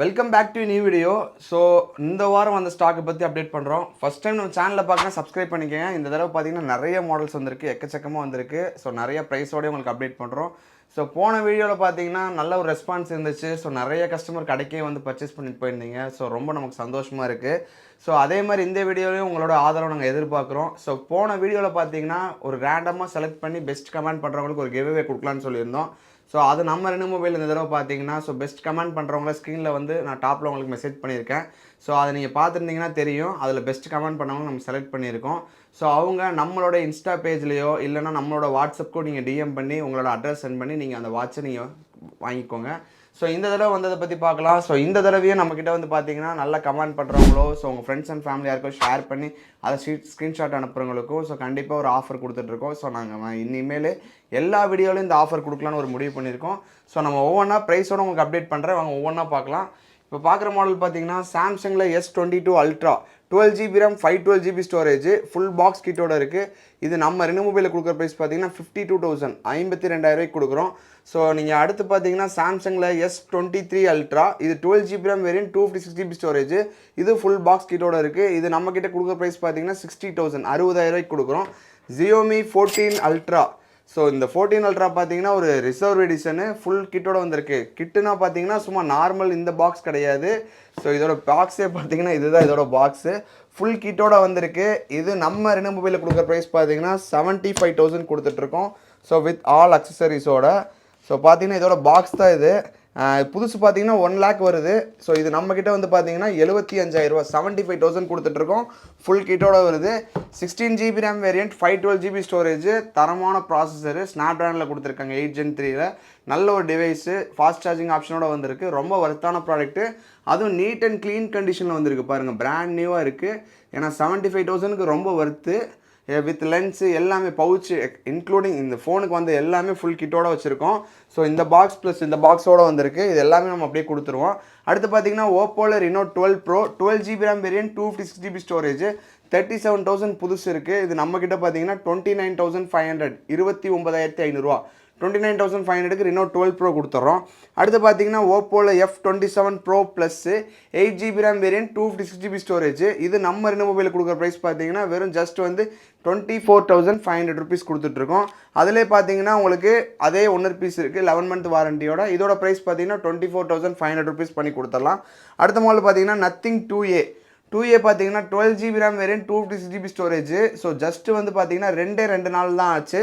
Welcome back to new video. So இந்த வாரம் அந்த ஸ்டாக்கை பற்றி அப்டேட் பண்ணுறோம். ஃபஸ்ட் டைம் நம்ம சேனலில் பார்க்கணும், சப்ஸ்கிரைப் பண்ணிக்கங்க. இந்த தடவை பார்த்தீங்கன்னா நிறைய மாடல்ஸ் வந்திருக்கு, எக்கச்சக்கமாக வந்திருக்கு. ஸோ நிறைய ப்ரைஸோடய உங்களுக்கு அப்டேட் பண்ணுறோம். ஸோ போன வீடியோவில் பார்த்தீங்கன்னா நல்ல ஒரு ரெஸ்பான்ஸ் இருந்துச்சு. ஸோ நிறைய கஸ்டமர் கடைக்கே வந்து பர்ச்சேஸ் பண்ணிட்டு போயிருந்தீங்க. ஸோ ரொம்ப நமக்கு சந்தோஷமாக இருக்குது. ஸோ அதே மாதிரி இந்த வீடியோலையும் உங்களோட ஆதரவு நாங்கள் எதிர்பார்க்குறோம். ஸோ போன வீடியோவில் பார்த்தீங்கன்னா ஒரு ரேண்டமாக செலக்ட் பண்ணி பெஸ்ட் கமெண்ட் பண்ணுறவங்களுக்கு ஒரு கிவ்அவே கொடுக்கலான்னு சொல்லியிருந்தோம். ஸோ அது நம்ம ரெண்டு மொபைல் இந்த தடவை பார்த்தீங்கன்னா பெஸ்ட் கமெண்ட் பண்ணுறவங்கள ஸ்க்ரீனில் வந்து நான் டாப்பில் உங்களுக்கு மெசேஜ் பண்ணியிருக்கேன். ஸோ அதை நீங்கள் பார்த்துருந்தீங்கன்னா தெரியும். அதில் பெஸ்ட் கமெண்ட் பண்ணவங்க நம்ம செலக்ட் பண்ணியிருக்கோம். ஸோ அவங்க நம்மளோட இன்ஸ்டா பேஜ்லேயோ இல்லைனா நம்மளோட வாட்ஸ்அப்க்கோ நீங்கள் டிஎம் பண்ணி உங்களோட அட்ரஸ் சென்ட் பண்ணி நீங்கள் அந்த வாட்சை நீங்கள் வாங்கிக்கோங்க. ஸோ இந்த தடவை வந்ததை பற்றி பார்க்கலாம். ஸோ இந்த தடவையும் நம்மக்கிட்ட வந்து பார்த்தீங்கன்னா நல்லா கமெண்ட் பண்ணுறவங்களோ ஸோ உங்கள் ஃப்ரெண்ட்ஸ் அண்ட் ஃபேமிலி யாருக்கோ ஷேர் பண்ணி அதை ஸ்க்ரீன்ஷாட் அனுப்புகிறவங்களுக்கும் ஸோ கண்டிப்பாக ஒரு ஆஃபர் கொடுத்துட்ருக்கோம். ஸோ நாங்கள் இனிமேல் எல்லா வீடியோலையும் இந்த ஆஃபர் கொடுக்கலான்னு ஒரு முடிவு பண்ணியிருக்கோம். ஸோ நம்ம ஒவ்வொன்றா ப்ரைஸோடு உங்களுக்கு அப்டேட் பண்ணுறேன், வாங்க ஒவ்வொன்றா பார்க்கலாம். இப்போ பார்க்குற மாடல் பார்த்தீங்கன்னா சாம்சங்கில் S22 ultra 12GB RAM 512GB storage full box கிட்டோட இருக்குது. இது நம்ம ரெண்டு மொபைலில் கொடுக்குற ப்ரைஸ் பார்த்தீங்கன்னா 52,000 52,000 கொடுக்குறோம். ஸோ நீங்கள் அடுத்து பார்த்தீங்கன்னா சாம்சங்கில் S23 அல்ட்ரா இது 12GB RAM variant 256GB storage இது ஃபுல் பாக்ஸ் கிட்டோட இருக்குது. இது நம்மக்கிட்ட கொடுக்குற ப்ரைஸ் பார்த்தீங்கன்னா 60,000 60,000 கொடுக்குறோம். Xiaomi 14 அல்ட்ரா ஸோ இந்த 14 அல்ட்ரா பார்த்தீங்கன்னா ஒரு ரிசர்வ் எடிஷனு ஃபுல் கிட்டோட வந்திருக்கு. கிட்டுனா பார்த்தீங்கன்னா சும்மா நார்மல் இந்த பாக்ஸ் கிடையாது. ஸோ இதோட பாக்ஸே பார்த்தீங்கன்னா இதுதான் இதோட பாக்ஸு ஃபுல் கிட்டோட வந்திருக்கு. இது நம்ம ரெண்டு மொபைலில் கொடுக்குற ப்ரைஸ் பார்த்தீங்கன்னா 75,000 கொடுத்துட்ருக்கோம். ஸோ வித் ஆல் அக்சசரிஸோட. ஸோ பார்த்தீங்கன்னா இதோட பாக்ஸ் தான் இது. புதுசு பார்த்தீங்கன்னா 1 lakh வருது. ஸோ இது நம்மக்கிட்ட வந்து பார்த்தீங்கன்னா 75,000 75,000 கொடுத்துட்ருக்கோம். ஃபுல் கிட்டோட வருது. 16GB RAM variant 512GB storage தரமான ப்ராசஸரு ஸ்னாப்ட்ராகனில் கொடுத்துருக்காங்க 8 Gen 3ல். நல்ல ஒரு டிவைஸு ஃபாஸ்ட் சார்ஜிங் ஆப்ஷனோட வந்திருக்கு. ரொம்ப ஒர்த்தான ப்ராடக்ட்டு. அதுவும் நீட் அண்ட் க்ளீன் கண்டிஷனில் வந்திருக்கு பாருங்கள், பிராண்ட் நியூவாக இருக்குது. ஏன்னா 75,000க்கு ரொம்ப ஒர்த்து. வித் லென்ஸு எல்லாமே பவுச்சு இன்க்ளூடிங் இந்த ஃபோனுக்கு வந்து எல்லாமே ஃபுல் கிட்டோட வச்சுருக்கோம். ஸோ இந்த பாக்ஸ் ப்ளஸ் இந்த பாக்ஸோடு வந்திருக்கு. இது எல்லாமே நம்ம அப்படியே கொடுத்துருவோம். அடுத்து பார்த்தீங்கன்னா ஓப்போவில் Reno 12 Pro 12GB RAM variant 256GB storage 37,000 புதுசு இருக்குது. இது நம்மக்கிட்ட பார்த்தீங்கன்னா 29,500 29,500 29,500க்கு Reno 12 Pro கொடுத்துட்றோம். அடுத்து பார்த்தீங்கன்னா ஓப்போவில் F27 Pro plus 8GB RAM variant 256GB storage இது நம்ம ரெண்டு மொபைலில் கொடுக்குற ப்ரைஸ் பார்த்தீங்கன்னா வெறும் ஜஸ்ட் வந்து 24,500 rupees கொடுத்துட்ருக்கோம். அதிலே பார்த்தீங்கன்னா உங்களுக்கு அதே 1 பீஸ் இருக்குது 11 month வாரண்டியோட. இதோட ப்ரைஸ் பார்த்தீங்கன்னா 24,500 rupees பண்ணி கொடுத்துடலாம். அடுத்த மாடல் பார்த்தீங்கன்னா Nothing 2A பார்த்தீங்கன்னா 12GB RAM variant 256GB storage. So just வந்து பார்த்தீங்கன்னா 2 நாள் தான் ஆச்சு.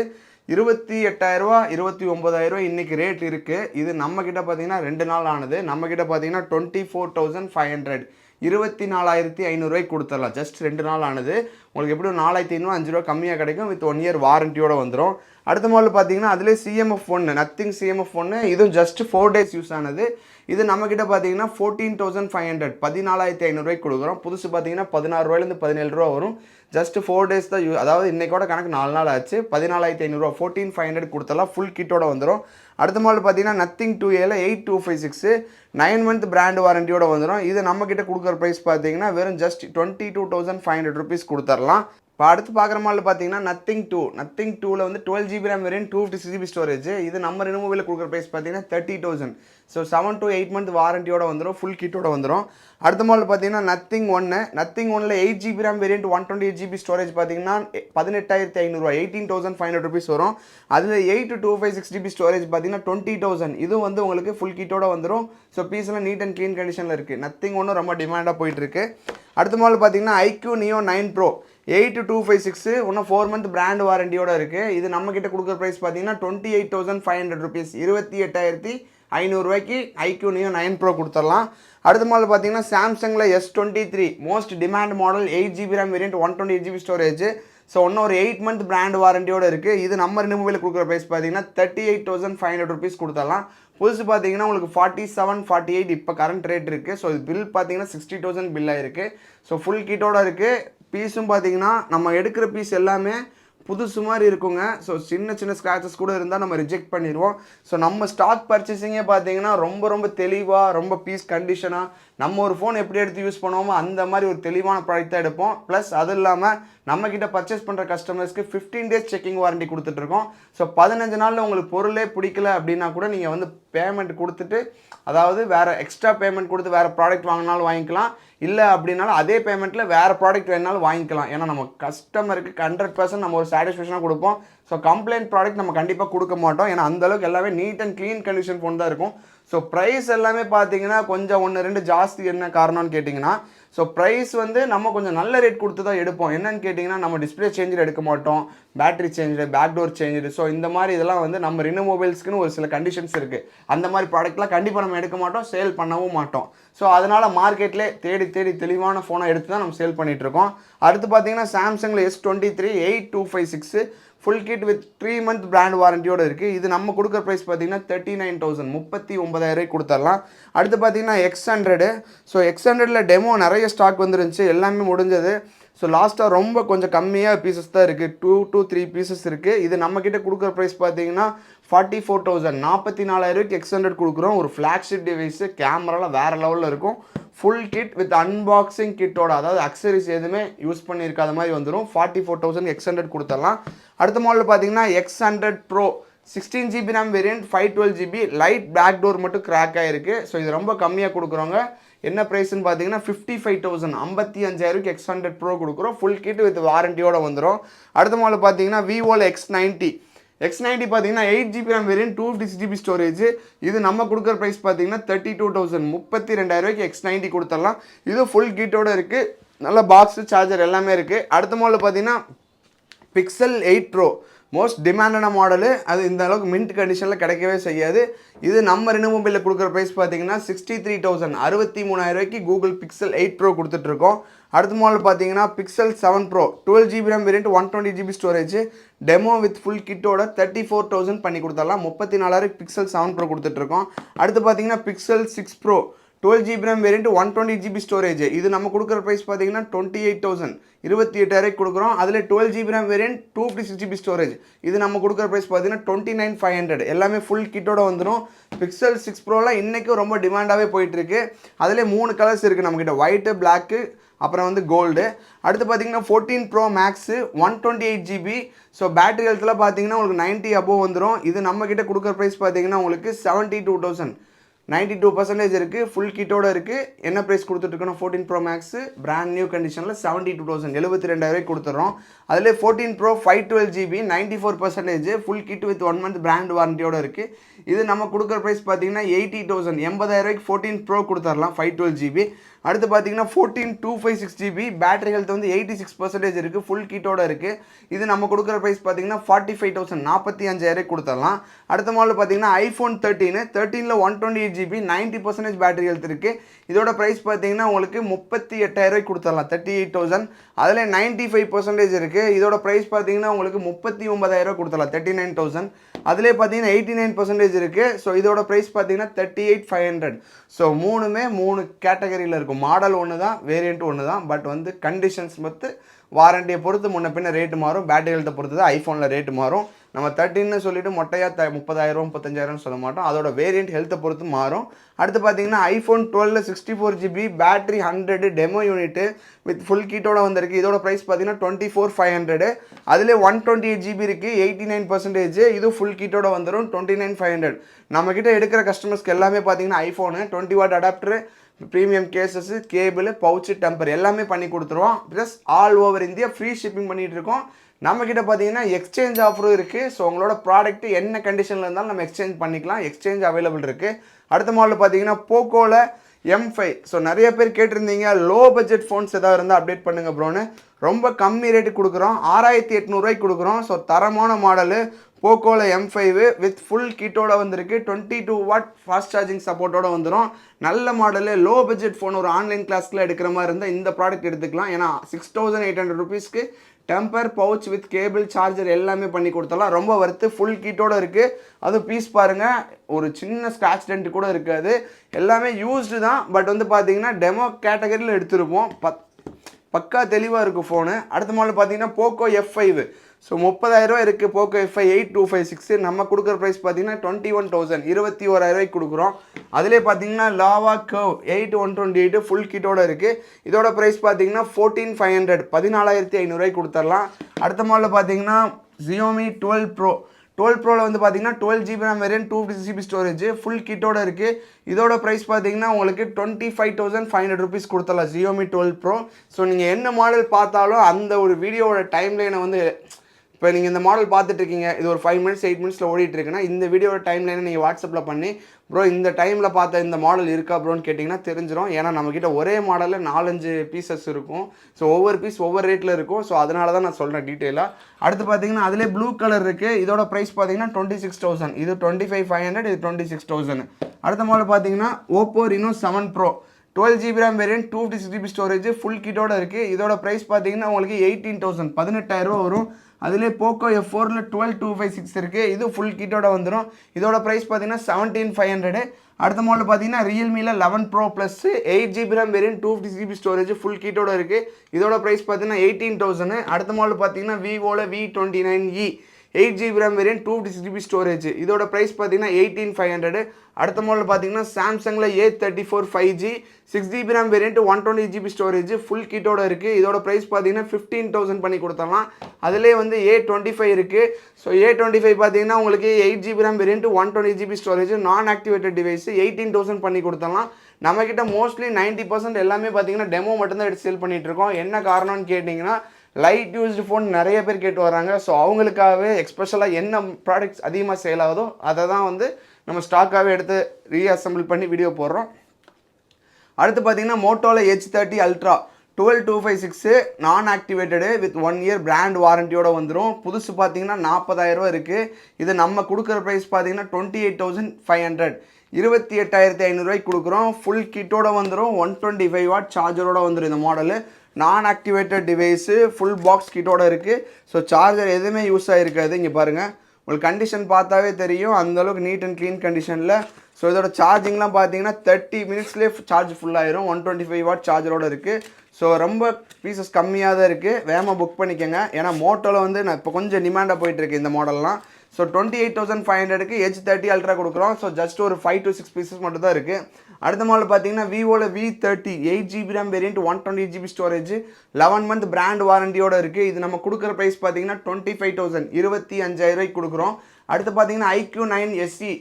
28,000 29,000 இன்றைக்கி ரேட் இருக்குது. இது நம்மக்கிட்ட பார்த்தீங்கன்னா 2 நாள் ஆனது. நம்மக்கிட்ட பார்த்தீங்கன்னா 24,500 24,500 கொடுத்துடலாம். ஜஸ்ட் 2 நாள் ஆனது. உங்களுக்கு எப்படியும் 4,500 5 ரூபா கம்மியாக கிடைக்கும். வித் 1 year வாரண்டியோடு வந்துடும். அடுத்த மாடல் பார்த்தீங்கன்னா அதிலே CMF1 Nothing CMF1 இதுவும் ஜஸ்ட் 4 days யூஸ் ஆனது. இது நம்மக்கிட்ட பார்த்தீங்கன்னா 14,500 14,500 கொடுக்குறோம். புதுசு பார்த்தீங்கன்னா 16 ரூபாயிலேருந்து 17 ரூபா வரும். ஜஸ்ட் 4 days தான் அதாவது இன்றைக்கோட கணக்கு 4 நாள் ஆச்சு. 14,500 14,500 கொடுத்தலாம். ஃபுல் கிட்டோட வந்துடும். அடுத்த மாடல் பார்த்தீங்கன்னா Nothing 2Aல 8256 9 month பிராண்ட் வாரண்டியோட வந்துடும். இது நம்மக்கிட்ட கொடுக்குற ப்ரைஸ் பார்த்தீங்கன்னா வெறும் ஜஸ்ட் 22,500 rupees கொடுத்துடலாம். இப்போ அடுத்து பார்க்குற மாடல் பார்த்தீங்கன்னா Nothing 2ல வந்து 12GB RAM variant 256GB storage இது நம்ம ரெண்டு மொபைலில் கொடுக்குற ப்ரைஸ் பார்த்தீங்கன்னா 30,000 ஸோ 7 to 8 month வாரண்டியோட வந்துடும். ஃபுல் கிட்டோட வந்துடும். அடுத்த மாடல் பார்த்தீங்கன்னா Nothing 1ல் 8GB RAM variant 128GB storage பார்த்தீங்கன்னா 18,500 18,500 rupees வரும். அதில் 8,256GB ஸ்டோரேஜ் பார்த்தீங்கன்னா 20,000 இதுவும் வந்து உங்களுக்கு ஃபுல் கிட்டோட வந்துடும். ஸோ பீஸ்லாம் நீட் அண்ட் க்ளீன் கண்டிஷனில் இருக்குது. Nothing 1 ரொம்ப டிமாண்டாக போயிட்டுருக்கு. அடுத்த மாடல் பார்த்தீங்கன்னா iQ Neo 9 Pro 8256 இன்னும் 4 month பிராண்ட் வாரண்டியோட இருக்குது. இது நம்மக்கிட்ட கொடுக்குற ப்ரைஸ் பார்த்தீங்கன்னா 28,500 rupees 28,500 iQ Neo 9 Pro கொடுத்துடலாம். அடுத்த மாடல் பார்த்தீங்கன்னா சாம்சங்கில் S23 most demand model 8GB RAM variant 128GB storage. So இன்னும் ஒரு 8 month பிராண்ட் வாரண்டியோடு இருக்குது. இது நம்ம ரெண்டு மொபைலில் கொடுக்குற ப்ரைஸ் பார்த்தீங்கன்னா 38,500 rupees கொடுத்துடலாம். புதுசு பார்த்தீங்கன்னா உங்களுக்கு 47 48 இப்போ கரண்ட் ரேட் இருக்குது. ஸோ இது பில் பார்த்தீங்கன்னா 60,000 பில் ஆகிருக்கு. ஸோ ஃபுல் கிட்டோட இருக்குது. பீஸும் பார்த்தீங்கன்னா நம்ம எடுக்கிற பீஸ் எல்லாமே புதுசு மாதிரி இருக்குங்க. ஸோ சின்ன சின்ன ஸ்க்ராச்சஸ் கூட இருந்தால் நம்ம ரிஜெக்ட் பண்ணிடுவோம். ஸோ நம்ம ஸ்டாக் பர்ச்சேசிங்கே பார்த்தீங்கன்னா ரொம்ப ரொம்ப தெளிவாக, ரொம்ப பீஸ் கண்டிஷனாக நம்ம ஒரு ஃபோன் எப்படி எடுத்து யூஸ் பண்ணுவோமோ அந்த மாதிரி ஒரு தெளிவான ப்ராடக்ட் தான் எடுப்போம். ப்ளஸ் அது இல்லாமல் நம்மக்கிட்ட பர்ச்சேஸ் பண்ணுற கஸ்டமர்ஸ்க்கு 15 days செக்கிங் வாரண்டி கொடுத்துட்ருக்கோம். ஸோ 15 நாளில் உங்களுக்கு பொருளே பிடிக்கல அப்படின்னா கூட நீங்கள் வந்து பேமெண்ட் கொடுத்துட்டு, அதாவது வேறு எக்ஸ்ட்ரா பேமெண்ட் கொடுத்து வேறு ப்ராடக்ட் வாங்கினாலும் வாங்கிக்கலாம். இல்லை அப்படின்னாலும் அதே பேமெண்ட்டில் வேறு ப்ராடக்ட் வேணாலும் வாங்கிக்கலாம். ஏன்னா நம்ம கஸ்டமருக்கு 100% நம்ம ஒரு சாட்டிஸ்ஃபேக்ஷனாக கொடுப்போம். ஸோ கம்ப்ளைண்ட் ப்ராடக்ட் நம்ம கண்டிப்பாக கொடுக்க மாட்டோம். ஏன்னா அந்தளவுக்கு எல்லாமே neat and clean condition phone தான் இருக்கும். ஸோ ப்ரைஸ் எல்லாமே பார்த்தீங்கன்னா கொஞ்சம் 1-2 ஜாஸ்தி. என்ன காரணம்னு கேட்டிங்கன்னா, ஸோ ப்ரைஸ் வந்து நம்ம கொஞ்சம் நல்ல ரேட் கொடுத்து தான் எடுப்போம். என்னன்னு கேட்டிங்கன்னா, நம்ம டிஸ்பிளே சேஞ்சர் எடுக்க மாட்டோம், battery changer, back door changer. So இந்த மாதிரி இதெல்லாம் வந்து நம்ம ரினோ மொபைல்ஸ்க்குன்னு ஒரு சில கண்டிஷன்ஸ் இருக்குது. அந்த மாதிரி ப்ராடக்ட்லாம் கண்டிப்பாக நம்ம எடுக்க மாட்டோம், சேல் பண்ணவும் மாட்டோம். ஸோ அதனால் மார்க்கெட்லேயே தேடி தேடி தெளிவான ஃபோனை எடுத்து தான் நம்ம சேல் பண்ணிகிட்ருக்கோம். அடுத்து பார்த்தீங்கன்னா சாம்சங்கில் S23 8256 full kit with 3 month brand வாரண்டியோடு இருக்குது. இது நம்ம கொடுக்குற ப்ரைஸ் பார்த்தீங்கன்னா 39,000 39,000 கொடுத்துடலாம். அடுத்து பார்த்தீங்கன்னா X100. ஸோ X100ல் டெமோ நிறைய ஸ்டாக் வந்துருந்துச்சு, எல்லாமே முடிஞ்சது. ஸோ லாஸ்ட்டாக ரொம்ப கொஞ்சம் கம்மியாக பீசஸ் தான் இருக்குது, 2 to 3 பீசஸ் இருக்குது. இது நம்மக்கிட்ட கொடுக்குற ப்ரைஸ் பார்த்தீங்கன்னா 44,000 44,000 X100 கொடுக்குறோம். ஒரு ஃப்ளாக்ஷிப் டிவைஸு, கேமராலாம் வேறு லெவலில் இருக்கும். ஃபுல் கிட் வித் அன்பாக்சிங் கிட்டோட, அதாவது அக்சரிஸ் எதுவுமே யூஸ் பண்ணியிருக்காத மாதிரி வந்துடும். 44,000 X100 கொடுத்துடலாம். அடுத்த மாடல் பார்த்தீங்கன்னா X100 Pro 16 GB RAM variant, 512 GB light back door மட்டும் கிராக் ஆகிருக்கு. ஸோ இது ரொம்ப கம்மியாக கொடுக்குறோங்க. என்ன ப்ரைஸ்ன்னு பார்த்தீங்கன்னா 55,000 55,000 X100 Pro கொடுக்குறோம். ஃபுல் கிட் வித் வாரண்டியோட வந்துடும். அடுத்த மாடல் பார்த்தீங்கன்னா விவோவில் X90 பார்த்தீங்கன்னா 8 GB RAM variant, 256 GB storage. இது நம்ம கொடுக்குற ப்ரைஸ் பார்த்தீங்கன்னா 32,000 32,000 X90 கொடுத்துடலாம். இது ஃபுல் கிட்டோட இருக்குது, நல்ல பாக்ஸு, சார்ஜர் எல்லாமே இருக்குது. அடுத்த மாடல் பார்த்தீங்கன்னா Pixel 8 Pro மோஸ்ட் டிமாண்டான மாடலு. அது இந்த அளவுக்கு மின்ட் கண்டிஷனில் கிடைக்கவே செய்யாது. இது நம்ம ரெனோ மொபைலில் கொடுக்குற ப்ரைஸ் பார்த்தீங்கன்னா 63,000 63,000 கூகுள் Pixel 8 Pro கொடுத்துட்ருக்கோம். அடுத்த மாடல் பார்த்தீங்கன்னா Pixel 7 Pro 12 GB RAM variant, 120 GB storage. Demo with full கிட்டோட 34,000 பண்ணி கொடுத்துடலாம். 34,000 Pixel 7 Pro கொடுத்துட்ருக்கோம். அடுத்து பார்த்தீங்கன்னா Pixel 6 Pro 12 GB RAM variant, 120 GB storage. இது நம்ம கொடுக்குற ப்ரைஸ் பார்த்தீங்கன்னா 28,000 28,000 கொடுக்குறோம். அதில் 12 GB RAM variant, 256 GB storage. இது நம்ம கொடுக்குற ப்ரைஸ் பார்த்தீங்கன்னா 29,500. எல்லாமே ஃபுல் கிட்டோட வந்துடும். Pixel 6 Proலாம் இன்றைக்கும் ரொம்ப டிமாண்டாகவே போயிட்டுருக்கு. அதில் 3 கலர்ஸ் இருக்குது நம்மக்கிட்ட, ஒயிட்டு, பிளாக்கு, அப்புறம் வந்து கோல்டு. அடுத்து பார்த்தீங்கன்னா 14 Pro Max 128 GB. So battery ஹெல்த்தில் பார்த்தீங்கன்னா உங்களுக்கு 90 above வந்துடும். இது நம்மக்கிட்ட கொடுக்குற ப்ரைஸ் பார்த்தீங்கன்னா உங்களுக்கு 72,000 92% இருக்குது, ஃபுல் கிட்டோட இருக்குது. என்ன ப்ரைஸ் கொடுத்துட்ருக்கோம்? 14 Pro Max பிராண்ட் நியூ கண்டிஷனில் 72,000 72,000 கொடுத்துட்றோம். அதில் 14 Pro 512 GB 94% full kit with 1 month brand வாரண்டியோட இருக்குது. இது நம்ம கொடுக்குற ப்ரைஸ் பார்த்தீங்கன்னா 80,000 80,000 14 Pro கொடுத்துடலாம் 512 GB. அடுத்து பார்த்தீங்கன்னா 14 256 GB பேட்டரி ஹெல்த் வந்து 86% இருக்குது, ஃபுல் கிட்டோட இருக்குது. இது நம்ம கொடுக்குற ப்ரைஸ் பார்த்தீங்கன்னா 45,000 45,000 கொடுத்துடலாம். அடுத்த மாடல் பார்த்தீங்கன்னா iPhone 13ல் 128 GB 90% பேட்டரி ஹெல்த் இருக்குது. இதோட ப்ரைஸ் பார்த்தீங்கன்னா உங்களுக்கு 38,000 கொடுத்துடலாம் 38,000. அதில் 95% இருக்குது. இதோட ப்ரைஸ் பார்த்தீங்கன்னா உங்களுக்கு 39,000 கொடுத்துடலாம் 39,000. அதிலே பார்த்தீங்கன்னா 89% இருக்குது. ஸோ இதோட ப்ரைஸ் பார்த்தீங்கன்னா 38,500. ஸோ மூணுமே 3 கேட்டகரியில் இருக்கும். மாடல் ஒன்று தான், வேரியண்ட் ஒன்று தான். பட் வந்து கண்டிஷன்ஸ் மற்ற வாரண்டியை பொறுத்து முன்ன பின்ன ரேட்டு மாறும். பேட்டரி ஹெல்த்தை பொறுத்து தான் ஐஃபோனில் ரேட்டு மாறும். நம்ம 13ன்னு சொல்லிட்டு மொட்டையாக 30,000 35,000 சொல்ல மாட்டோம். அதோட வேரியண்ட் ஹெல்த்தை பொறுத்து மாறும். அடுத்து பார்த்தீங்கன்னா iPhone 12ல் 64 GB battery 100 demo unit with full கிட்டோட வந்திருக்கு. இதோட ப்ரைஸ் பார்த்தீங்கன்னா 24,500. அதில் 128 GB இருக்குது, 89%. இது ஃபுல் கிட்டோட வந்துடும் 29,500. நம்மக்கிட்ட எடுக்கிற கஸ்டமர்ஸ்க்கு எல்லாமே பார்த்தீங்கன்னா iPhone 20 what adapter, premium cases, cable, pouch, temper எல்லாமே பண்ணி கொடுத்துருவோம். Plus all over India free shipping பண்ணிகிட்டு இருக்கோம். நம்மக்கிட்ட பார்த்தீங்கன்னா எக்ஸ்சேஞ்ச் ஆஃபரும் இருக்குது. ஸோ உங்களோட ப்ராடக்ட் என்ன கண்டிஷனில் இருந்தாலும் நம்ம எக்ஸ்சேஞ்ச் பண்ணிக்கலாம். எக்ஸ்சேஞ்ச் அவைலபிள் இருக்குது. அடுத்த மாடல் பார்த்தீங்கன்னா போக்கோவில் M5. ஸோ நிறைய பேர் கேட்டிருந்தீங்க லோ பட்ஜெட் ஃபோன்ஸ் எதாவது இருந்தால் அப்டேட் பண்ணுங்கள் ப்ரோன்னு. ரொம்ப கம்மி ரேட்டு கொடுக்குறோம், 6,800 கொடுக்குறோம். ஸோ தரமான மாடலு போக்கோவில் M5 வித் ஃபுல் கிட்டோட வந்திருக்கு. 22 வாட் ஃபாஸ்ட் சார்ஜிங் சப்போர்ட்டோட வந்துடும். நல்ல மாடலு, லோ பட்ஜெட் ஃபோன், ஒரு ஆன்லைன் கிளாஸில் எடுக்கிற மாதிரி இருந்தால் இந்த ப்ராடக்ட் எடுத்துக்கலாம். ஏன்னா 6,800 ருபீஸ்க்கு temper, pouch with cable, charger எல்லாமே பண்ணி கொடுத்தலாம். ரொம்ப வர்த்து, ஃபுல் கிட்டோடு இருக்குது. அதுவும் பீஸ் பாருங்கள், ஒரு சின்ன ஸ்க்ராட்ச் டென்ட் கூட இருக்காது. எல்லாமே யூஸ்டு தான். பட் வந்து பார்த்தீங்கன்னா டெமோ கேட்டகரியில் எடுத்துருப்போம். பக்கா தெளிவாக இருக்கும் ஃபோனு. அடுத்த மாடல் பார்த்தீங்கன்னா போக்கோ F5. ஸோ 30,000 இருக்குது போக்கோ F5 8256. நம்ம கொடுக்குற ப்ரைஸ் பார்த்தீங்கன்னா 21,000 21,000 கொடுக்குறோம். அதிலே பார்த்தீங்கன்னா லாவா கர்வ் 8128 ஃபுல் கிட்டோட இருக்குது. இதோட ப்ரைஸ் பார்த்தீங்கன்னா 14,500 14,500 கொடுத்துடலாம். அடுத்த மாடலில் பார்த்தீங்கன்னா Xiaomi 12 Pro 12 ப்ரோவில் வந்து பார்த்தீங்கன்னா 12GB RAM variant 256GB storage full கிட்டோட இருக்குது. இதோட ப்ரைஸ் பார்த்தீங்கன்னா உங்களுக்கு 25,500 ருபீஸ் கொடுத்துடலாம் Xiaomi 12 Pro. ஸோ நீங்கள் என்ன மாடல் பார்த்தாலும் அந்த ஒரு வீடியோவோட டைம் லைனை வந்து இப்போ நீங்கள் இந்த மாடல் பார்த்துட்ருக்கீங்க, இது ஒரு 5 மினிட்ஸ் 8 மினிட்ஸில் ஓடிட்டு இருக்குன்னா இந்த வீடியோட டைம் லைனை நீங்கள் வாட்ஸ்அப்பில் பண்ணி ப்ரோ இந்த டைமில் பார்த்த இந்த மாடல் இருக்கா ப்ரோன்னு கேட்டிங்கன்னா தெரிஞ்சிடும். ஏன்னா நம்மக்கிட்ட ஒரே மாடலில் 4-5 பீசஸ் இருக்கும். ஸோ ஒவ்வொரு பீஸ் ஒவ்வொரு ரேட்டில் இருக்கும். ஸோ அதனால தான் நான் சொல்கிறேன் டீட்டெயிலாக. அடுத்து பார்த்தீங்கன்னா அதிலே ப்ளூ கலர் இருக்குது. இதோட ப்ரைஸ் பார்த்தீங்கன்னா 26,000. இது 25,500, இது 26,000. அடுத்த மாடல் பார்த்தீங்கன்னா Oppo Reno 7 Pro 12GB RAM variant 256GB storage full கிட்டோட இருக்குது. இதோட ப்ரைஸ் பார்த்தீங்கன்னா உங்களுக்கு 18,000 18,000 வரும். அதிலே போக்கோ F4ல் 12256 இருக்குது. இது ஃபுல் கிட்டோட வந்துடும். இதோட ப்ரைஸ் பார்த்தீங்கன்னா 17,500. அடுத்த மாடல் பார்த்தீங்கன்னா ரியல்மியில் 11 Pro plus 8GB RAM variant 256GB storage full கிட்டோட இருக்குது. இதோட ப்ரைஸ் பார்த்தீங்கன்னா 18,000. அடுத்த மாடல் பார்த்தீங்கன்னா விவோவில் V29e 8GB RAM variant 256GB storage இதோட ப்ரைஸ் பார்த்தீங்கன்னா 18,500. அடுத்த மாடல் பார்த்தீங்கன்னா சாம்சங்கில் A34 5G 6GB RAM variant 128GB storage full கிட்டோட இருக்குது. இதோட ப்ரைஸ் பார்த்தீங்கன்னா 15,000 பண்ணி கொடுத்தலாம். அதிலே வந்து A25 இருக்குது. ஸோ A25 பார்த்தீங்கன்னா உங்களுக்கு 8GB RAM variant 128GB storage நான் ஆக்டிவேட்டட் டிவைஸ் 18,000 பண்ணி கொடுத்தலாம். நம்மக்கிட்ட மோஸ்ட்லி 90% எல்லாமே பார்த்தீங்கன்னா டெமோ மட்டும்தான் எடுத்து சேல் பண்ணிகிட்டு இருக்கோம். என்ன காரணம்னு கேட்டிங்கன்னா லைட் யூஸ்டு ஃபோன் நிறைய பேர் கேட்டு வராங்க. ஸோ அவங்களுக்காகவே எக்ஸ்பெஷலாக என்ன ப்ராடக்ட்ஸ் அதிகமாக சேல் ஆகுதோ அதை தான் வந்து நம்ம ஸ்டாக்காகவே எடுத்து ரீஅசம்பிள் பண்ணி வீடியோ போடுறோம். அடுத்து பார்த்தீங்கன்னா மோட்டோவில் H30 Ultra 12256 நான் ஆக்டிவேட்டடு வித் 1 இயர் பிராண்ட் வாரண்டியோட வந்துடும். புதுசு பார்த்தீங்கன்னா 40,000 இருக்குது. இது நம்ம கொடுக்குற ப்ரைஸ் பார்த்தீங்கன்னா 28,500 28,500 கொடுக்குறோம். ஃபுல் கிட்டோட வந்துடும். 125 வாட் சார்ஜரோட வந்துடும். இந்த மாடலு நான் ஆக்டிவேட்டட் டிவைஸு ஃபுல் பாக்ஸ் கிட்டோட இருக்குது. ஸோ சார்ஜர் எதுவுமே யூஸ் ஆகிருக்காது. இங்கே பாருங்கள், உங்களுக்கு கண்டிஷன் பார்த்தாவே தெரியும் அந்தளவுக்கு நீட் அண்ட் க்ளீன் கண்டிஷனில். ஸோ இதோட சார்ஜிங்லாம் பார்த்தீங்கன்னா 30 மினிட்ஸ்லேயே சார்ஜ் ஃபுல்லாகிடும். 125 வாட் சார்ஜரோடு இருக்குது. ஸோ ரொம்ப பீசஸ் கம்மியாக தான் இருக்குது. வேகமாக புக் பண்ணிக்கோங்க. ஏன்னா மோட்டோவில் வந்து நான் இப்போ கொஞ்சம் டிமாண்டாக போயிட்டுருக்கு இந்த மாடல்லாம். ஸோ 28,500க்கு H30 Ultra கொடுக்குறோம். ஸோ ஜஸ்ட் ஒரு 5 to 6 பீசஸ் மட்டும் தான் இருக்குது. அடுத்த மாடல் பார்த்தீங்கன்னா விவோவில் V30 8GB RAM variant 128GB storage 11 month brand வாரண்டியோட இருக்குது. இது நம்ம கொடுக்குற ப்ரைஸ் பார்த்தீங்கன்னா 25,000 25,000 கொடுக்குறோம். அடுத்து பார்த்தீங்கன்னா iQOO 9 SE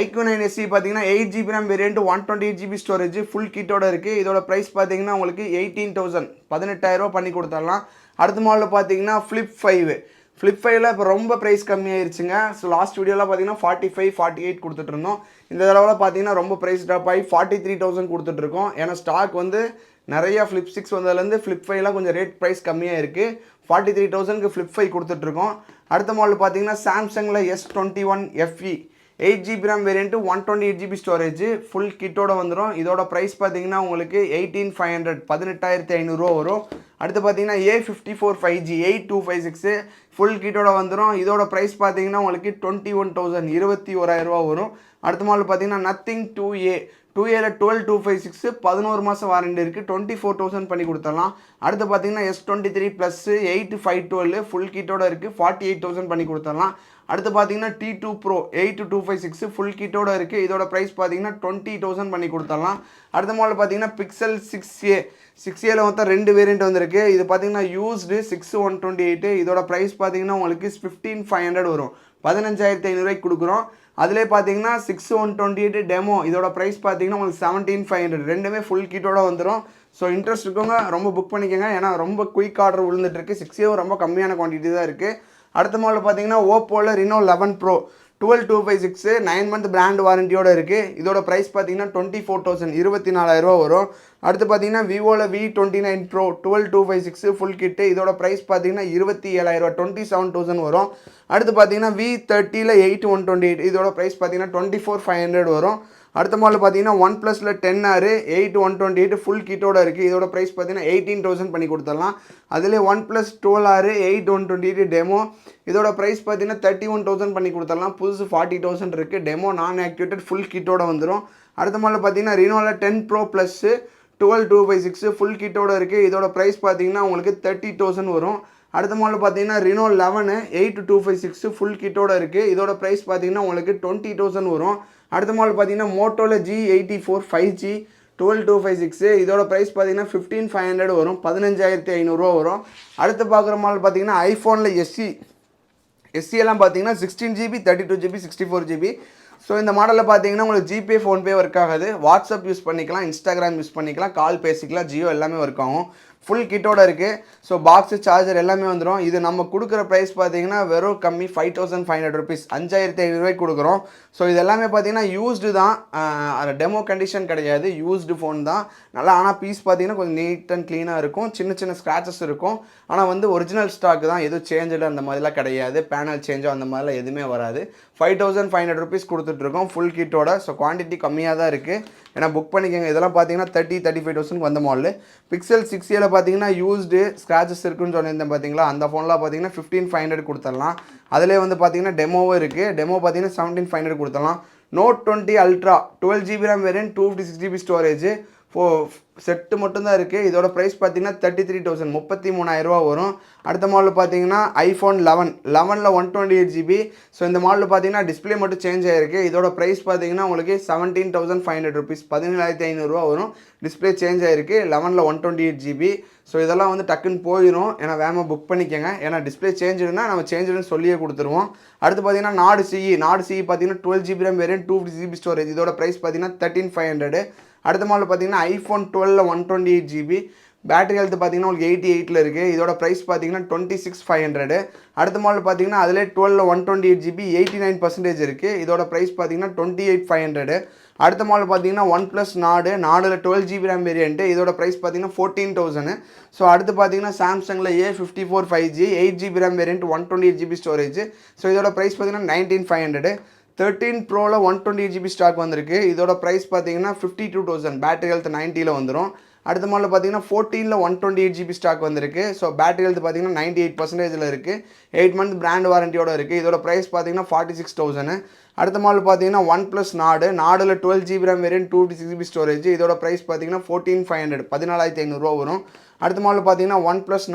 iQOO 9 SE பார்த்தீங்கன்னா 8GB RAM variant 128GB storage full கிட்டோட இருக்குது. இதோட ப்ரைஸ் பார்த்தீங்கன்னா உங்களுக்கு 18,000 18,000 பண்ணி கொடுத்துடலாம். அடுத்த மாடலில் பார்த்தீங்கன்னா Flip 5ல இப்போ ரொம்ப ப்ரைஸ் கம்மியாயிருச்சுங்க. ஸோ லாஸ்ட் வீடியோவில் பார்த்தீங்கன்னா 45 48 கொடுத்துட்டு இருந்தோம். இந்த தடவை பார்த்தீங்கன்னா ரொம்ப ப்ரைஸ் ட்ராப் ஆகி 43,000 கொடுத்துட்ருக்கோம். ஏன்னா ஸ்டாக் வந்து நிறையா Flip 6 வந்ததுலேருந்து Flip 5லாம் கொஞ்சம் ரேட் ப்ரைஸ் கம்மியாக இருக்குது. 43,000க்கு Flip 5 கொடுத்துட்ருக்கோம். அடுத்த மாடல் பார்த்தீங்கன்னா சாம்சங்கில் S21 FE 8GB RAM variant 128GB storage full கிட்டோட வந்துடும். இதோட ப்ரைஸ் பார்த்தீங்கன்னா உங்களுக்கு 18,500 18,500 வரும். அடுத்து பார்த்தீங்கன்னா A54 5G 8256 ஃபுல் கிட்டோட வந்துடும். இதோட ப்ரைஸ் பார்த்தீங்கன்னா உங்களுக்கு 21,000 21,000 வரும். அடுத்த மாடல் பார்த்தீங்கன்னா நத்திங் 2Aல 12256 11 மாதம் வாரண்டி இருக்குது. 24,000 பண்ணி கொடுத்துடலாம். அடுத்து பார்த்தீங்கன்னா S23 ப்ளஸ் 8512 ஃபுல் கிட்டோட இருக்குது. 48,000 பண்ணி கொடுத்துடலாம். அடுத்து பார்த்தீங்கன்னா T2 Pro 8256 ஃபுல் கிட்டோட இருக்குது. இதோட ப்ரைஸ் பார்த்தீங்கன்னா 20,000 பண்ணி கொடுத்துடலாம். அடுத்த மாடல் பார்த்தீங்கன்னா Pixel 6Aல மொத்தம் 2 வேரியண்ட் வந்திருக்கு. இது பார்த்தீங்கன்னா யூஸ்டு 6128 இதோட ப்ரைஸ் பார்த்தீங்கன்னா உங்களுக்கு 15,500 வரும். 15,500 கொடுக்குறோம். அதிலே பார்த்தீங்கன்னா 6128 டெமோ இதோட ப்ரைஸ் பார்த்தீங்கன்னா உங்களுக்கு 17,500 ரெண்டுமே ஃபுல் கிட்டோட வந்துடும். ஸோ இன்ட்ரெஸ்ட் இருக்கவங்க ரொம்ப புக் பண்ணிக்கோங்க. ஏன்னா ரொம்ப குயிக் ஆர்டர் விழுந்துட்டுருக்கு. 6A ரொம்ப கம்மியான குவான்டிட்டி தான் இருக்குது. அடுத்த மாடல் பார்த்தீங்கன்னா ஓப்போவில் Reno 11 Pro 12256 9 மந்த் பிராண்ட் வாரண்டியோட இருக்குது. இதோட ப்ரைஸ் பார்த்தீங்கன்னா 24,000 24,000 வரும். அடுத்து பார்த்தீங்கன்னா விவோவில் V29 Pro 12256 ஃபுல் கிட்டு இதோட ப்ரைஸ் பார்த்தீங்கன்னா 27,000 27,000 வரும். அடுத்து பார்த்தீங்கன்னா V30ல் 8128 இதோட ப்ரைஸ் பார்த்தீங்கன்னா 24,500 வரும். அடுத்த மாடல் பார்த்தீங்கன்னா OnePlusல 10R 8128 ஃபுல் கிட்டோட இருக்குது. இதோட ப்ரைஸ் பார்த்தீங்கன்னா 18,000 பண்ணி கொடுத்துடலாம். அதிலே OnePlus 12R 8128 டெமோ இதோட ப்ரைஸ் பார்த்தீங்கன்னா 31,000 பண்ணி கொடுத்துடலாம். புதுசு 40,000 இருக்குது. டெமோ நான் ஆக்டிவேட்டட் ஃபுல் கிட்டோட வந்துடும். அடுத்த மாடல் பார்த்தீங்கன்னா Renoவில் 10 Pro ப்ளஸ் 12256 ஃபுல் கிட்டோட இருக்குது. இதோட ப்ரைஸ் பார்த்தீங்கன்னா உங்களுக்கு 30,000 வரும். அடுத்த மாடல் பார்த்தீங்கன்னா Reno 11 8256 ஃபுல் கிட்டோட இருக்குது. இதோட ப்ரைஸ் பார்த்தீங்கன்னா உங்களுக்கு 20,000 வரும். அடுத்த மாடல் பார்த்தீங்கன்னா மோட்டோவில் G84 5G 12256 இதோட ப்ரைஸ் பார்த்தீங்கன்னா 15,500 வரும். 15,500 வரும். அடுத்து பார்க்குற மாடல் பார்த்தீங்கன்னா ஐஃபோனில் SE எல்லாம் பார்த்தீங்கன்னா 16GB 32GB 64GB. ஸோ இந்த மாடலில் பார்த்தீங்கன்னா உங்களுக்கு ஜிபே ஃபோன்பே ஒர்க் ஆகாது. வாட்ஸ்அப் யூஸ் பண்ணிக்கலாம், இன்ஸ்டாகிராம் யூஸ் பண்ணிக்கலாம், கால் பேசிக்கலாம், ஜியோ எல்லாமே ஒர்க் ஆகும். ஃபுல் கிட்டோட இருக்குது. ஸோ பாக்ஸு சார்ஜர் எல்லாமே வந்துடும். இது நம்ம கொடுக்குற ப்ரைஸ் பார்த்தீங்கன்னா வெறும் கம்மி 5,500 ருபீஸ் 5,500 கொடுக்குறோம். ஸோ இது எல்லாமே பார்த்தீங்கன்னா யூஸ்டு தான், டெமோ கண்டிஷன் கிடையாது, யூஸ்டு ஃபோன் தான். நல்லா ஆனால் பீஸ் பார்த்தீங்கன்னா கொஞ்சம் நீட் அண்ட் க்ளீனாக இருக்கும். சின்ன சின்ன ஸ்க்ராச்சஸ் இருக்கும். ஆனால் வந்து ஒரிஜினல் ஸ்டாக் தான், எதுவும் சேஞ்சில் அந்த மாதிரிலாம் கிடையாது. பேனல் சேஞ்சோ அந்த மாதிரிலாம் எதுவுமே வராது. 5,500 ருபீஸ் கொடுத்துட்ருக்கோம் ஃபுல் கிட்டோட. ஸோ குவான்டிட்டி கம்மியாக தான் இருக்குது. ஏன்னா புக் பண்ணிக்கோங்க. இதெல்லாம் பார்த்தீங்கன்னா 35,000 வந்த மாடல். பிக்சல் 6ஏல பார்த்தீங்கன்னா யூஸ்டு ஸ்க்ராச்சஸ் இருக்குன்னு சொல்லியிருந்தேன் பார்த்தீங்களா, அந்த ஃபோன்லாம் பார்த்தீங்கன்னா 15,500 கொடுத்துடலாம். அதிலே வந்து பார்த்தீங்கன்னா டெமோவும் இருக்குது. டெமோ பார்த்தீங்கன்னா 17,500 கொடுத்துடலாம். Note 20 Ultra 12GB RAM variant 256GB storage set மட்டும்தான் இருக்குது. இதோட ப்ரைஸ் பார்த்தீங்கன்னா 33,000 33,000 வரும். அடுத்த மாடல் பார்த்தீங்கன்னா ஐஃபோன் 11ல் 128GB. ஸோ இந்த மாடல் பார்த்தீங்கன்னா டிஸ்பிளே மட்டும் சேஞ்ச் ஆகிருக்கு. இதோட ப்ரைஸ் பார்த்தீங்கன்னா உங்களுக்கு 17,500 ருபீஸ் 17,500 வரும். டிஸ்பிளே சேஞ்ச் ஆகிருக்கு. 11ல் 128GB. ஸோ இதெல்லாம் வந்து டக்குன்னு போயிடும். ஏன்னா வேகமாக புக் பண்ணிக்கோங்க. ஏன்னா டிஸ்பிளே சேஞ்சுன்னா நம்ம சேஞ்சுன்னு சொல்லியே கொடுத்துருவோம். அடுத்து பார்த்தீங்கன்னா நாடு சிஇ பார்த்தீங்கன்னா 12GB RAM variant 256GB storage. இதோட ப்ரைஸ் பார்த்தீங்கன்னா 13,500. அடுத்த மாடல் பார்த்தீங்கன்னா ஐஃபோன் 12ல் 128GB. பேட்டரி ஹெல்த் பார்த்தீங்கன்னா உங்களுக்கு 88ல் இருக்குது. இதோட ப்ரைஸ் பார்த்தீங்கன்னா 26,500. அடுத்த மாடல் பார்த்தீங்கன்னா அதிலே 12ல் 128GB 89% இருக்குது. இதோட ப்ரைஸ் பார்த்தீங்கன்னா 28,500. அடுத்த மாடல் பார்த்தீங்கன்னா OnePlus நாடில் 12GB RAM வேரியன்ட்டு. இதோட ப்ரைஸ் பார்த்தீங்கன்னா 14,000. ஸோ அடுத்து பார்த்தீங்கன்னா சாம்சங்கில் A54 5G 8GB RAM variant 128GB storage. So இதோட ப்ரைஸ் பார்த்தீங்கன்னா 19,500. 13 ப்ரோவில் 128GB ஸ்டாக் வந்திருக்கு. இதோட ப்ரைஸ் பார்த்தீங்கன்னா 52,000. பேட்டரி ஹெல்த் 90ல் வந்துடும். அடுத்த மாடல் பார்த்தீங்கன்னா 14ல் 128GB ஸ்டாக் வந்திருக்கு. ஸோ பேட்டரி ஹெல்த் பார்த்தீங்கன்னா 98%ல் இருக்குது. 8 மந்த் பிராண்ட் வாரண்டியோட இருக்குது. இதோட ப்ரைஸ் பார்த்தீங்கன்னா 46,000. அடுத்த மாடல் பார்த்தீங்கன்னா OnePlus நாடில் 12GB RAM variant 256GB storage. இதோட ப்ரைஸ் பார்த்தீங்கன்னா 14,500 14,500 வரும். அடுத்த மாடல் பார்த்தீங்கன்னா OnePlus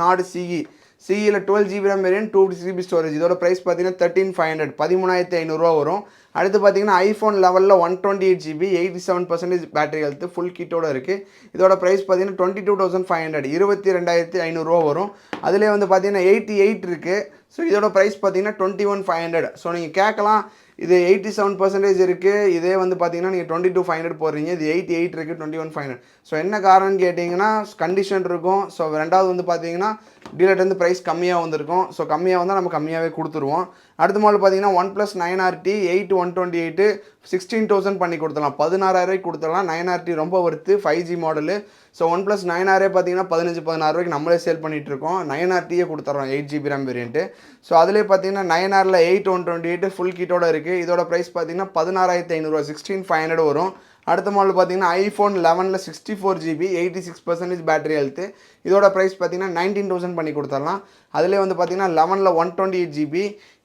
சிஇயில் 12GB RAM variant 256GB storage. இதோட ப்ரைஸ் பார்த்தீங்கன்னா 13,500 13,500 வரும். அடுத்து பார்த்தீங்கன்னா ஐஃபோன் 11ல் 128GB 87% பேட்டரி ஹெல்த் ஃபுல் கிட்டோட இருக்குது. இதோட ப்ரைஸ் பார்த்தீங்கன்னா 22,500 22,500 வரும். அதிலே வந்து பார்த்தீங்கன்னா 88 இருக்குது. ஸோ இதோட ப்ரைஸ் பார்த்தீங்கன்னா 21,500. ஸோ நீங்கள் கேட்கலாம், இது 87% இருக்குது, இதே வந்து பார்த்தீங்கன்னா நீங்கள் 22,500 போடுறீங்க, இது 88 இருக்குது 21,500. ஸோ என்ன காரணம்னு கேட்டிங்கன்னா கண்டிஷன் இருக்கும். ஸோ ரெண்டாவது வந்து பார்த்தீங்கன்னா டீலர்ட் வந்து ப்ரைஸ் கம்மியாக வந்திருக்கும். ஸோ கம்மியாக வந்தால் நம்ம கம்மியாகவே கொடுத்துருவோம். அடுத்த மாடல் பார்த்தீங்கன்னா OnePlus 9RT 8 128 16,000 பண்ணி கொடுத்துடலாம். 16,000 கொடுத்துடலாம். 9RT ரொம்ப worth 5G model. So OnePlus 9R பார்த்தீங்கன்னா 15,000-16,000 நம்மளே சேல் பண்ணிகிட்டு இருக்கோம். 9RT கொடுத்துட்றோம் 8GB RAM வேரியன்ட்டு. ஸோ அதிலே பார்த்தீங்கன்னா 9Rல் 8 128 ஃபுல் கிட்டோட இருக்குது. இதோட ப்ரைஸ் பார்த்தீங்கன்னா 16,500 16,500 வரும். அடுத்த மாடல் பார்த்தீங்கன்னா ஐஃபோன் 11ல் 64GB 86% பேட்டரி ஹெல்த்து. இதோட ப்ரைஸ் பார்த்தீங்கன்னா 19,000 பண்ணி கொடுத்துடலாம். அதிலே வந்து பார்த்தீங்கன்னா 11ல் 128GB.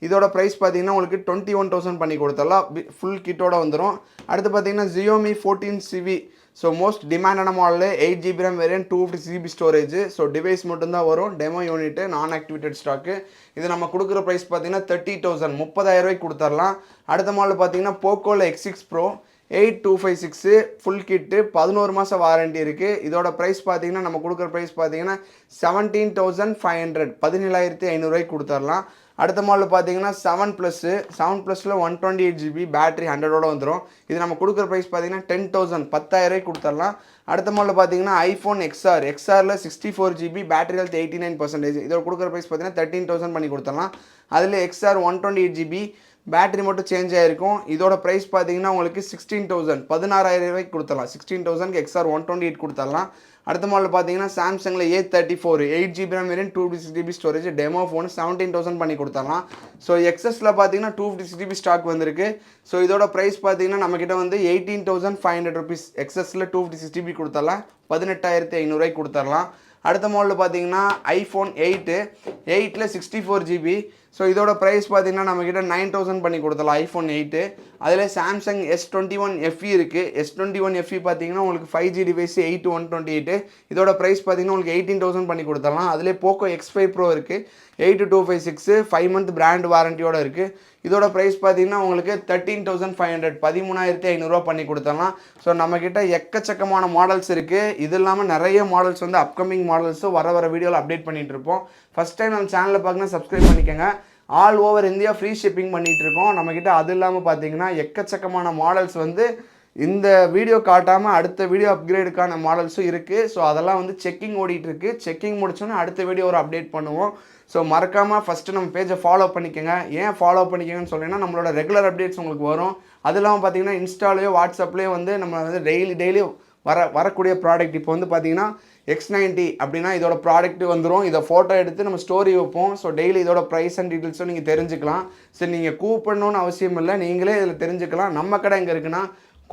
இதோட ப்ரைஸ் பார்த்தீங்கன்னா உங்களுக்கு 21,000 பண்ணி கொடுத்துடலாம். ஃபுல் கிட்டோட வந்துடும். அடுத்து பார்த்தீங்கன்னா Xiaomi 14CV. ஸோ மோஸ்ட் டிமாண்டான model 8GB RAM variant 256GB storage. So device மட்டும்தான் வரும், டெமோ யூனிட்டு நான் ஆக்டிவேட்டட் ஸ்டாக்கு. இது நம்ம கொடுக்குற ப்ரைஸ் பார்த்தீங்கன்னா 30,000 30,000 கொடுத்துடலாம். அடுத்த மாடல் பார்த்தீங்கன்னா போக்கோவில் X6 Pro 8256 ஃபுல் கிட்டு 11 மாதம் வாரண்டி இருக்குது. இதோட ப்ரைஸ் பார்த்தீங்கன்னா நம்ம கொடுக்குற ப்ரைஸ் பார்த்தீங்கன்னா 17,500 17,500 கொடுத்துடலாம். அடுத்த மாடல் பார்த்தீங்கன்னா 7+ல் 128GB பேட்டரி 100ஓட வந்துடும். இது நம்ம கொடுக்குற ப்ரைஸ் பார்த்தீங்கன்னா 10,000 10,000 கொடுத்துடலாம். அடுத்த மாடல் பார்த்தீங்கன்னா ஐஃபோன் XRல 64GB பேட்டரி ஹெல்த் 89%. இதோட கொடுக்குற ப்ரைஸ் பார்த்தீங்கன்னா 13,000 பண்ணி கொடுத்துடலாம். அதில் XR 128GB பேட்டரி மட்டும் சேஞ்ச் ஆகிருக்கும். இதோட ப்ரைஸ் பார்த்தீங்கன்னா உங்களுக்கு 16,000 16,000 கொடுத்துடலாம். 16,000க்கு XR 128 கொடுத்துடலாம். அடுத்த மாடல் பார்த்தீங்கன்னா சாம்சங்கில் A34 8GB RAM variant 256GB storage demo phone 17,000 பண்ணி கொடுத்துடலாம். ஸோ எக்ஸஸில் பார்த்தீங்கன்னா 256GB ஸ்டாக் வந்திருக்கு. ஸோ இதோட ப்ரைஸ் பார்த்தீங்கன்னா நம்மக்கிட்ட வந்து 18,500 ருபீஸ். எக்ஸஸில் 256GB கொடுத்துடலாம். 18,500 கொடுத்துடலாம். அடுத்த மாடல் பார்த்தீங்கன்னா ஐஃபோன் 8ல் 64GB ஸோ இதோட ப்ரைஸ் பார்த்தீங்கன்னா நம்மக்கிட்ட 9000 பண்ணி கொடுத்தலாம் ஐஃபோன் 8. அதில் சாம்சங் S21 FE இருக்குது. S21 FE பார்த்தீங்கன்னா உங்களுக்கு 5G டிவைஸ் 8128. இதோட ப்ரைஸ் பார்த்தீங்கன்னா உங்களுக்கு 18000 பண்ணி கொடுத்தலாம். அதிலே போக்கோ X5 Pro இருக்குது 8256 5 மந்த் பிராண்ட் வாரண்டியோட இருக்குது. இதோட ப்ரைஸ் பார்த்தீங்கன்னா உங்களுக்கு 13500 13500 பண்ணி கொடுத்தலாம். ஸோ நம்மக்கிட்ட எக்கச்சக்கமான மாடல்ஸ் இருக்குது. இது இல்லாமல் நிறைய மாடல்ஸ் வந்து அப்கமிங் மாடல்ஸும் வர வீடியோவில் அப்டேட் பண்ணிகிட்டு இருப்போம். ஃபஸ்ட் டைம் நம்ம சேனலில் பார்க்கணும் சப்ஸ்கிரைப் பண்ணிக்கோங்க. All over India free shipping பண்ணிகிட்டு இருக்கோம் நம்மக்கிட்ட. அது இல்லாமல் பார்த்தீங்கன்னா எக்கச்சக்கமான மாடல்ஸ் வந்து இந்த வீடியோ காட்டாமல் அடுத்த வீடியோ அப்கிரேடுக்கான மாடல்ஸும் இருக்குது. ஸோ அதெல்லாம் வந்து செக்கிங் ஓடிட்டுருக்கு. செக்கிங் முடிச்சோன்னே அடுத்த வீடியோ ஒரு அப்டேட் பண்ணுவோம். ஸோ மறக்காமல் ஃபஸ்ட்டு நம்ம பேஜை ஃபாலோ பண்ணிக்கோங்க. ஏன் ஃபாலோ பண்ணிக்கோங்கன்னு சொன்னீங்கன்னா நம்மளோட ரெகுலர் அப்டேட்ஸ் உங்களுக்கு வரும். அது இல்லாமல் பார்த்தீங்கன்னா இன்ஸ்டாலேயோ வாட்ஸ்அப்லேயோ வந்து நம்ம வந்து டெய்லி வரக்கூடிய ப்ராடக்ட் இப்போ வந்து பார்த்தீங்கன்னா X90 அப்படின்னா இதோட ப்ராடக்ட் வந்துடும். இதை ஃபோட்டோ எடுத்து நம்ம ஸ்டோரி வைப்போம். ஸோ டெய்லி இதோட ப்ரைஸ் அண்ட் டீட்டெயில்ஸும் நீங்கள் தெரிஞ்சுக்கலாம். சரி நீங்கள் கூப்பிடணும்னு அவசியம் இல்லை, நீங்களே இதில் தெரிஞ்சுக்கலாம். நம்ம கடை எங்கே இருக்குன்னா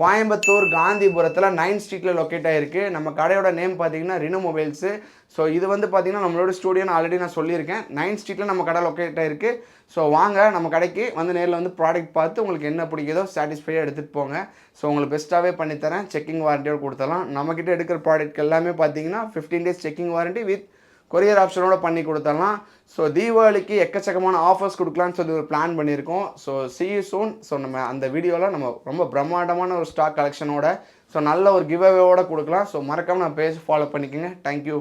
கோயம்புத்தூர் காந்திபுரத்தில் 9th ஸ்ட்ரீட்டில் லொக்கேட் ஆகிருக்கு. நம்ம கடையோட நேம் பார்த்தீங்கன்னா ரினோ மொபைல்ஸு. ஸோ இது வந்து பார்த்தீங்கன்னா நம்மளோட ஸ்டூடியோன்னு ஆல்ரெடி நான் சொல்லியிருக்கேன். 9th ஸ்ட்ரீட்டில் நம்ம கடை லொக்கேட் ஆகிருக்கு. ஸோ வாங்க நம்ம கடைக்கு வந்து நேரில் வந்து ப்ராடக்ட் பார்த்து உங்களுக்கு என்ன பிடிக்குதோ சாட்டிஸ்ஃபையாக எடுத்துகிட்டு போங்க. ஸோ உங்களுக்கு பெஸ்ட்டாகவே பண்ணித்தரேன். செக்கிங் வாரண்டியோடு கொடுத்தலாம். நம்மக்கிட்ட எடுக்கிற ப்ராடக்ட் எல்லாமே பார்த்தீங்கன்னா 15 days checking warranty with courier ஆப்ஷனோட பண்ணி கொடுத்துடலாம். ஸோ தீபாவளிக்கு எக்கச்சக்கமான ஆஃபர்ஸ் கொடுக்கலான்னு சொல்லி ஒரு பிளான் பண்ணியிருக்கோம். So see you soon. So நம்ம அந்த வீடியோவில் நம்ம ரொம்ப பிரம்மாண்டமான ஒரு ஸ்டாக் கலெக்ஷனோட ஸோ நல்ல ஒரு கிவ் அவேவோட கொடுக்கலாம். ஸோ மறக்காமல் நான் பேஜ் ஃபாலோ பண்ணிக்கோங்க. தேங்க்யூ.